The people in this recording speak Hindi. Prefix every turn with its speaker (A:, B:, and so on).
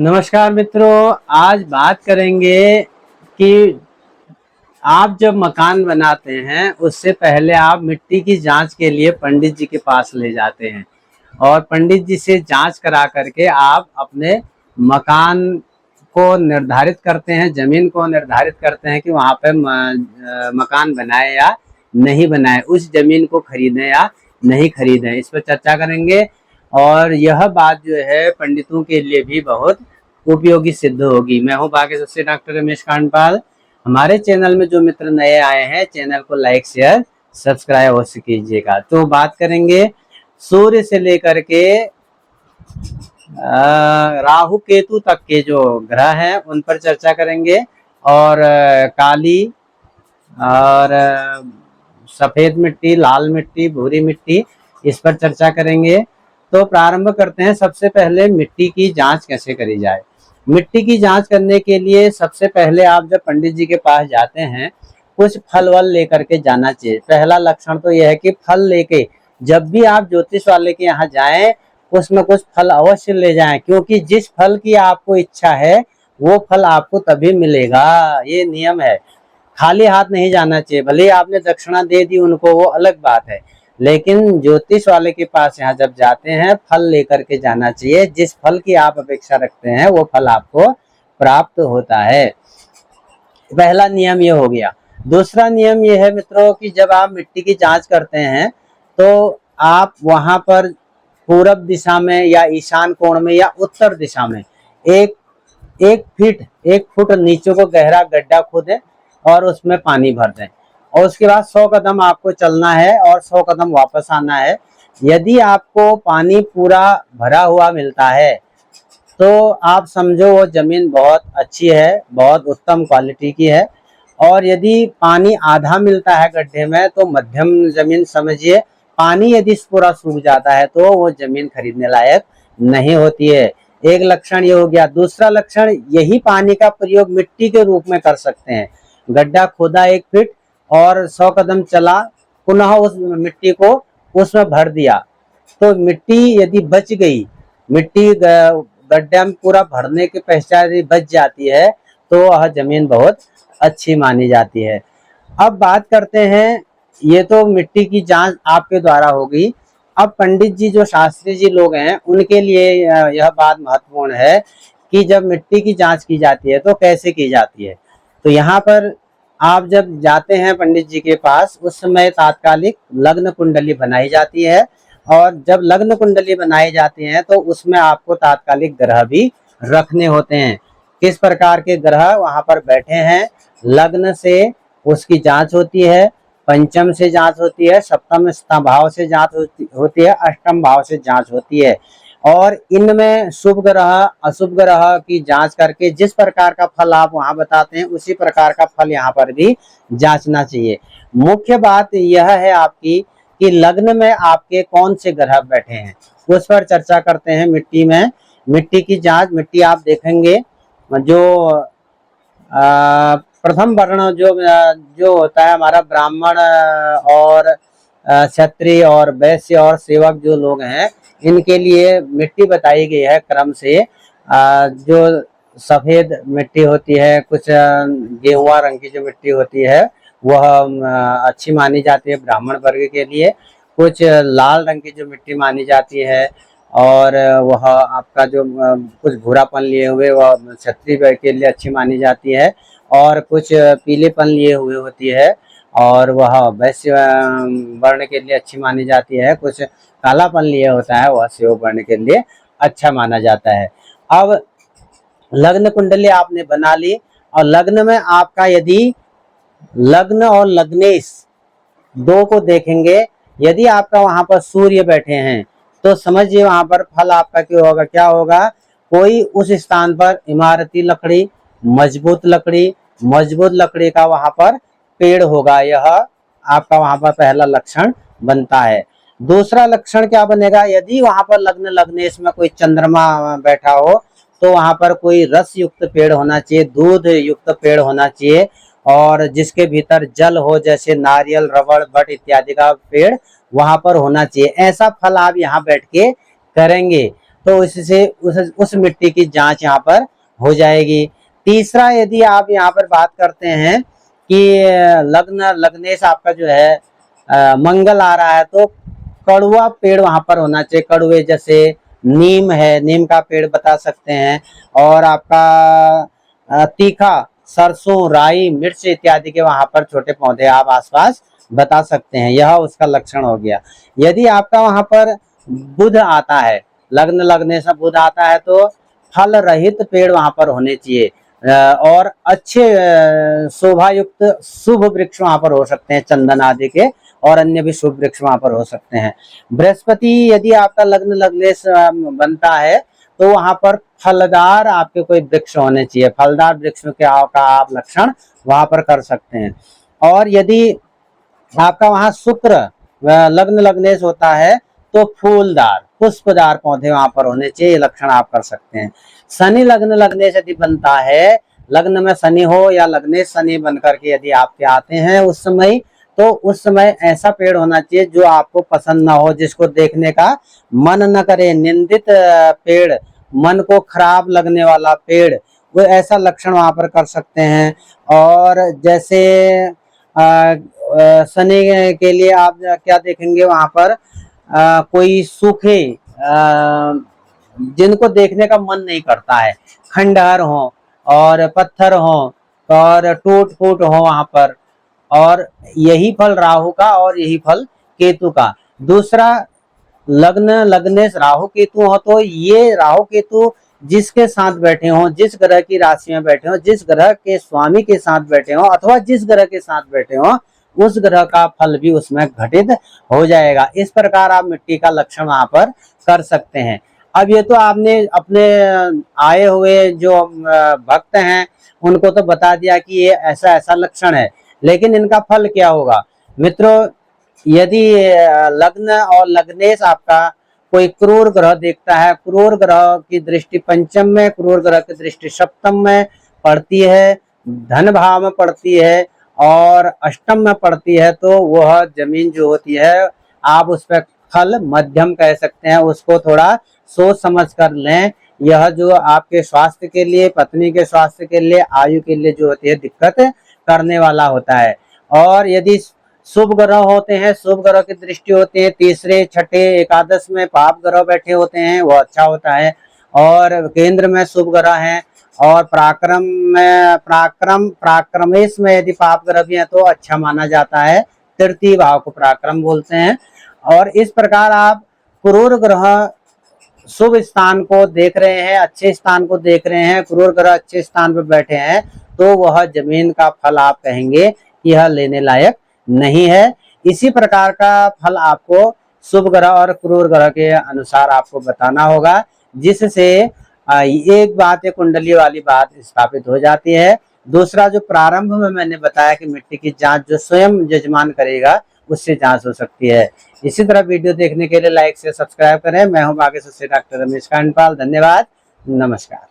A: नमस्कार मित्रों, आज बात करेंगे कि आप जब मकान बनाते हैं उससे पहले आप मिट्टी की जांच के लिए पंडित जी के पास ले जाते हैं और पंडित जी से जांच करा करके आप अपने मकान को निर्धारित करते हैं, जमीन को निर्धारित करते हैं कि वहाँ पे मकान बनाए या नहीं बनाए, उस जमीन को खरीदें या नहीं खरीदें। इस पर चर्चा करेंगे और यह बात जो है पंडितों के लिए भी बहुत उपयोगी सिद्ध होगी। मैं हूं भाग्य से डॉक्टर रमेश कांडपाल। हमारे चैनल में जो मित्र नए आए हैं, चैनल को लाइक शेयर सब्सक्राइब अवश्य कीजिएगा। तो बात करेंगे सूर्य से लेकर के राहु केतु तक के जो ग्रह हैं उन पर चर्चा करेंगे और काली और सफेद मिट्टी, लाल मिट्टी, भूरी मिट्टी, इस पर चर्चा करेंगे। तो प्रारंभ करते हैं। सबसे पहले मिट्टी की जांच कैसे करी जाए। मिट्टी की जांच करने के लिए सबसे पहले आप जब पंडित जी के पास जाते हैं, कुछ फल वल लेकर के जाना चाहिए। पहला लक्षण तो यह है कि फल लेके, जब भी आप ज्योतिष वाले के यहाँ जाएं उसमें कुछ फल अवश्य ले जाएं, क्योंकि जिस फल की आपको इच्छा है वो फल आपको तभी मिलेगा, ये नियम है। खाली हाथ नहीं जाना चाहिए। भले ही आपने दक्षिणा दे दी उनको, वो अलग बात है, लेकिन ज्योतिष वाले के पास यहाँ जब जाते हैं फल लेकर के जाना चाहिए। जिस फल की आप अपेक्षा रखते हैं वो फल आपको प्राप्त होता है। पहला नियम ये हो गया। दूसरा नियम ये है मित्रों कि जब आप मिट्टी की जांच करते हैं तो आप वहां पर पूरब दिशा में या ईशान कोण में या उत्तर दिशा में एक एक फुट नीचे को गहरा गड्ढा खोदें और उसमें पानी भर दें और उसके बाद 100 कदम आपको चलना है और 100 कदम वापस आना है। यदि आपको पानी पूरा भरा हुआ मिलता है तो आप समझो वो जमीन बहुत अच्छी है, बहुत उत्तम क्वालिटी की है। और यदि पानी आधा मिलता है गड्ढे में तो मध्यम जमीन समझिए। पानी यदि पूरा सूख जाता है तो वो जमीन खरीदने लायक नहीं होती है। एक लक्षण ये हो गया। दूसरा लक्षण, यही पानी का प्रयोग मिट्टी के रूप में कर सकते हैं। गड्ढा खोदा 1 फीट और 100 कदम चला, पुनः उस मिट्टी को उसमें भर दिया, तो मिट्टी यदि बच गई, मिट्टी गड्ढा में पूरा भरने के पश्चात यदि बच जाती है तो वह जमीन बहुत अच्छी मानी जाती है। अब बात करते हैं, ये तो मिट्टी की जांच आपके द्वारा होगी। अब पंडित जी जो शास्त्री जी लोग हैं उनके लिए यह बात महत्वपूर्ण है कि जब मिट्टी की जांच की जाती है तो कैसे की जाती है। तो यहाँ पर आप जब जाते हैं पंडित जी के पास, उस समय तात्कालिक लग्न कुंडली बनाई जाती है और जब लग्न कुंडली बनाई जाती है तो उसमें आपको तात्कालिक ग्रह भी रखने होते हैं। किस प्रकार के ग्रह वहां पर बैठे हैं, लग्न से उसकी जांच होती है, पंचम से जांच होती है, सप्तम भाव से जांच होती है, अष्टम भाव से जांच होती है। और इनमें शुभ ग्रह अशुभ ग्रह की जांच करके जिस प्रकार का फल आप वहां बताते हैं उसी प्रकार का फल यहाँ पर भी जांचना चाहिए। मुख्य बात यह है आपकी कि लग्न में आपके कौन से ग्रह बैठे हैं, उस पर चर्चा करते हैं। मिट्टी में मिट्टी की जांच, मिट्टी आप देखेंगे जो प्रथम वर्ण जो होता है हमारा ब्राह्मण और क्षत्रिय और वैश्य और सेवक जो लोग हैं, इनके लिए मिट्टी बताई गई है क्रम से। जो सफेद मिट्टी होती है, कुछ गेहुआ रंग की जो मिट्टी होती है वह अच्छी मानी जाती है ब्राह्मण वर्ग के लिए। कुछ लाल रंग की जो मिट्टी मानी जाती है और वह आपका जो कुछ भूरापन लिए हुए वह क्षत्रिय वर्ग के लिए अच्छी मानी जाती है और कुछ पीलेपन लिए हुए होती है और वह वैश्य वर्ण के लिए अच्छी मानी जाती है। कुछ कालापन लिए होता है वह शैव वर्ण के लिए अच्छा माना जाता है। अब लग्न कुंडली आपने बना ली और लग्न में आपका यदि लग्न और लग्नेश दो को देखेंगे, यदि आपका वहां पर सूर्य बैठे हैं तो समझिए वहां पर फल आपका क्यों होगा, क्या होगा। कोई उस स्थान पर इमारती लकड़ी, मजबूत लकड़ी का वहां पर पेड़ होगा, यह आपका वहां पर पहला लक्षण बनता है। दूसरा लक्षण क्या बनेगा, यदि वहां पर लग्न लग्नेश में कोई चंद्रमा बैठा हो तो वहां पर कोई रस युक्त पेड़ होना चाहिए, दूध युक्त पेड़ होना चाहिए और जिसके भीतर जल हो, जैसे नारियल, रबड़, बट इत्यादि का पेड़ वहां पर होना चाहिए। ऐसा फल आप यहाँ बैठ के करेंगे तो इससे उस मिट्टी की जांच यहाँ पर हो जाएगी। तीसरा, यदि आप यहाँ पर बात करते हैं कि लग्न लग्नेश आपका जो है मंगल आ रहा है, तो कड़वा पेड़ वहां पर होना चाहिए। कड़वे जैसे नीम है, नीम का पेड़ बता सकते हैं। और आपका तीखा सरसों, राई, मिर्च इत्यादि के वहां पर छोटे पौधे आप आसपास बता सकते हैं। यह उसका लक्षण हो गया। यदि आपका वहां पर बुध आता है, लग्न लगने से बुध आता है, तो फल रहित पेड़ वहां पर होने चाहिए। और अच्छे शोभा युक्त शुभ वृक्ष वहां पर हो सकते हैं, चंदन आदि के, और अन्य भी शुभ वृक्ष वहां पर हो सकते हैं। बृहस्पति यदि आपका लग्न लगने से बनता है, तो वहां पर फलदार आपके कोई वृक्ष होने चाहिए। फलदार वृक्ष के का आप लक्षण वहां पर कर सकते हैं। और यदि आपका वहां शुक्र लग्न लग्नेश होता है, तो फूलदार पुष्पदार पौधे वहां पर होने चाहिए, लक्षण आप कर सकते हैं। शनि लग्न लग्नेश यदि बनता है, लग्न में शनि हो या लग्नेश शनि बनकर के यदि आपके आते हैं उस समय, तो उस समय ऐसा पेड़ होना चाहिए जो आपको पसंद ना हो, जिसको देखने का मन न करे। निंदित पेड़, मन को खराब लगने वाला पेड़, वो ऐसा लक्षण वहां पर कर सकते हैं। और जैसे शनि के लिए आप क्या देखेंगे वहां पर, कोई सूखे जिनको देखने का मन नहीं करता है, खंडहर हो और पत्थर हो और टूट फूट हो वहां पर। और यही फल राहु का और यही फल केतु का। दूसरा, लग्न लग्नेश राहु केतु हो, तो ये राहु केतु जिसके साथ बैठे हों, जिस ग्रह की राशि में बैठे हों, जिस ग्रह के स्वामी के साथ बैठे हों, अथवा जिस ग्रह के साथ बैठे हों, उस ग्रह का फल भी उसमें घटित हो जाएगा। इस प्रकार आप मिट्टी का लक्षण वहां पर कर सकते हैं। अब ये तो आपने अपने आए हुए जो भक्त हैं उनको तो बता दिया कि ये ऐसा ऐसा लक्षण है, लेकिन इनका फल क्या होगा मित्रों। यदि लग्न और लग्नेश आपका कोई क्रूर ग्रह देखता है, क्रूर ग्रह की दृष्टि पंचम में, क्रूर ग्रह की दृष्टि सप्तम में पड़ती है, धन भाव में पड़ती है और अष्टम में पड़ती है, तो वह जमीन जो होती है आप उस पर फल मध्यम कह सकते हैं। उसको थोड़ा सोच समझ कर लें। यह जो आपके स्वास्थ्य के लिए, पत्नी के स्वास्थ्य के लिए, आयु के लिए जो होती है दिक्कत करने वाला होता है। और यदि शुभ ग्रह होते हैं, शुभ ग्रह की दृष्टि होती है, तीसरे छठे एकादश में पाप ग्रह बैठे होते हैं, वो अच्छा होता है। और केंद्र में शुभ ग्रह हैं और पराक्रम में पराक्रमेश में यदि पाप ग्रह भी है तो अच्छा माना जाता है। तृतीय भाव को पराक्रम बोलते हैं। और इस प्रकार आप क्रूर ग्रह शुभ स्थान को देख रहे हैं, अच्छे स्थान को देख रहे हैं, क्रूर ग्रह अच्छे स्थान पर बैठे हैं, तो वह जमीन का फल आप कहेंगे कि यह लेने लायक नहीं है। इसी प्रकार का फल आपको शुभ ग्रह और क्रूर ग्रह के अनुसार आपको बताना होगा, जिससे एक बात, एक कुंडली वाली बात स्थापित हो जाती है। दूसरा, जो प्रारंभ में मैंने बताया कि मिट्टी की जांच जो स्वयं यजमान करेगा उससे जांच हो सकती है। इसी तरह वीडियो देखने के लिए लाइक से सब्सक्राइब करें। मैं हूं बागेश्वर से डॉक्टर रमेश कांडपाल। धन्यवाद, नमस्कार।